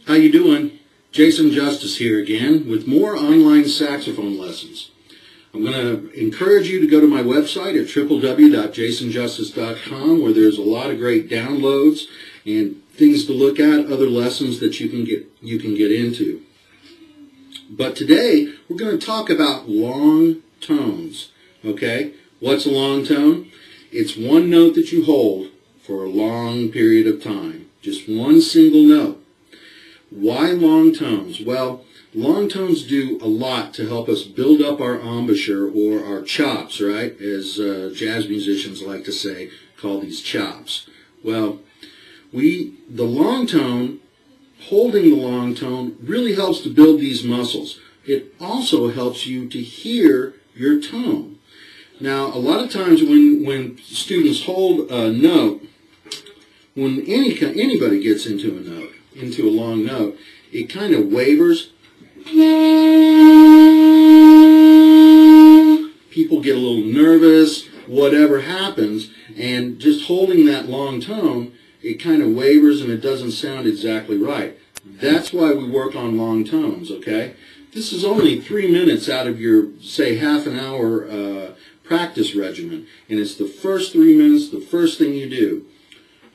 How you doing? Jason Justice here again with more online saxophone lessons. I'm going to encourage you to go to my website at www.jasonjustice.com, where there's a lot of great downloads and things to look at, other lessons that you can get into. But today we're going to talk about long tones. Okay? What's a long tone? It's one note that you hold for a long period of time. Just one single note. Why long tones? Well, long tones do a lot to help us build up our embouchure or our chops, right? As jazz musicians like to say, call these chops. Well, the long tone, holding the long tone, really helps to build these muscles. It also helps you to hear your tone. Now, a lot of times when students hold a note, when anybody gets into a note, into a long note, it kind of wavers. People get a little nervous, whatever happens, and just holding that long tone, it kind of wavers and it doesn't sound exactly right. That's why we work on long tones, okay? This is only 3 minutes out of your, say, half an hour practice regimen, and it's the first 3 minutes, the first thing you do.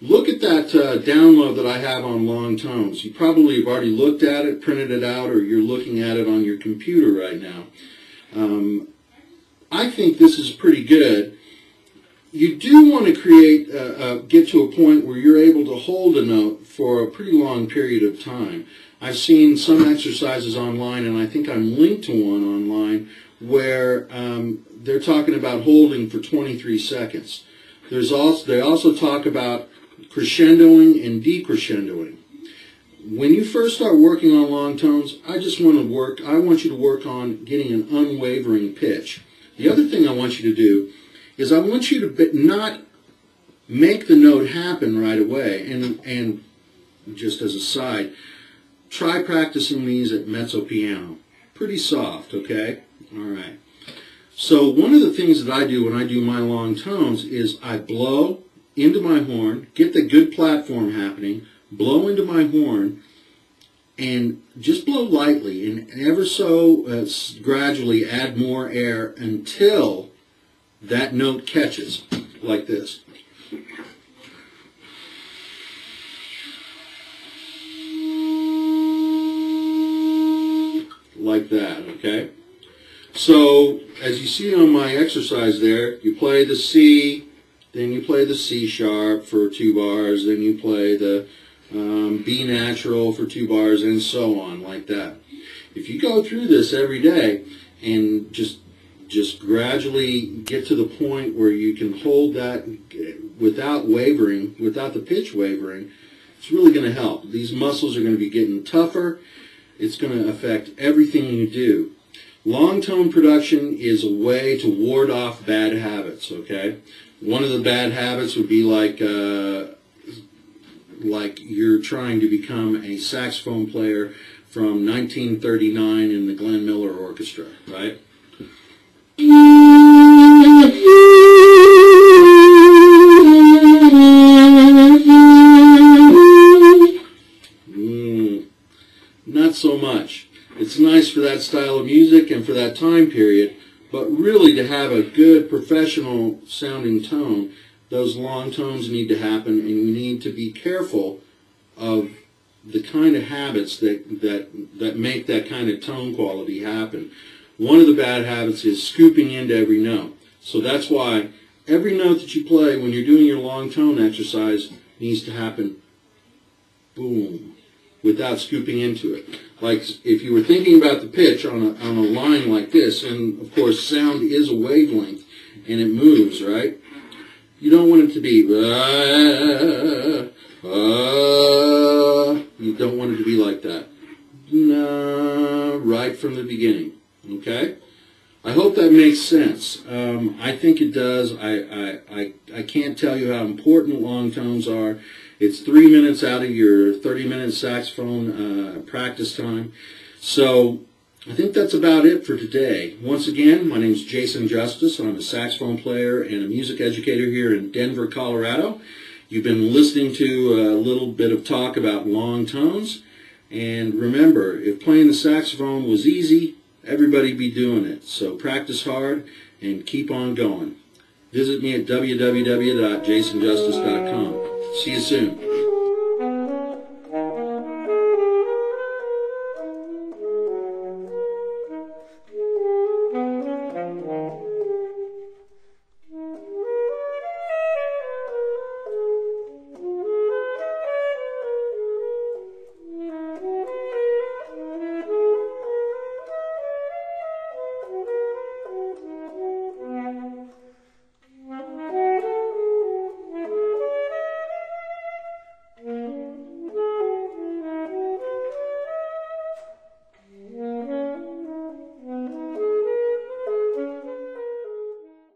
Look at that download that I have on long tones. You probably have already looked at it, printed it out, or you're looking at it on your computer right now. I think this is pretty good. You do want to get to a point where you're able to hold a note for a pretty long period of time. I've seen some exercises online, and I think I'm linked to one online, where they're talking about holding for 23 seconds. They also talk about crescendoing and decrescendoing. When you first start working on long tones, I want you to work on getting an unwavering pitch. The other thing I want you to do is I want you to not make the note happen right away. And just as a side, try practicing these at mezzo piano. Pretty soft, okay? All right. So one of the things that I do when I do my long tones is I blow into my horn, get the good platform happening, blow into my horn, and just blow lightly and ever so gradually add more air until that note catches, like this. Like that, okay? So, as you see on my exercise there, you play the C, then you play the C sharp for 2 bars, then you play the B natural for 2 bars, and so on, like that. If you go through this every day and just gradually get to the point where you can hold that without wavering, without the pitch wavering, it's really going to help. These muscles are going to be getting tougher. It's going to affect everything you do. Long tone production is a way to ward off bad habits, okay? One of the bad habits would be like you're trying to become a saxophone player from 1939 in the Glenn Miller Orchestra, right? Not so much. It's nice for that style of music and for that time period, but really to have a good professional sounding tone, those long tones need to happen, and you need to be careful of the kind of habits that make that kind of tone quality happen. One of the bad habits is scooping into every note. So that's why every note that you play when you're doing your long tone exercise needs to happen boom, without scooping into it. Like if you were thinking about the pitch on a line like this, and of course sound is a wavelength and it moves, right? You don't want it to be you don't want it to be like that. Right from the beginning. Okay? I hope that makes sense. I think it does. I can't tell you how important long tones are. It's 3 minutes out of your 30-minute saxophone practice time. So I think that's about it for today. Once again, my name is Jason Justice. I'm a saxophone player and a music educator here in Denver, Colorado. You've been listening to a little bit of talk about long tones. And remember, if playing the saxophone was easy, everybody'd be doing it. So practice hard and keep on going. Visit me at www.jasonjustice.com. See you soon.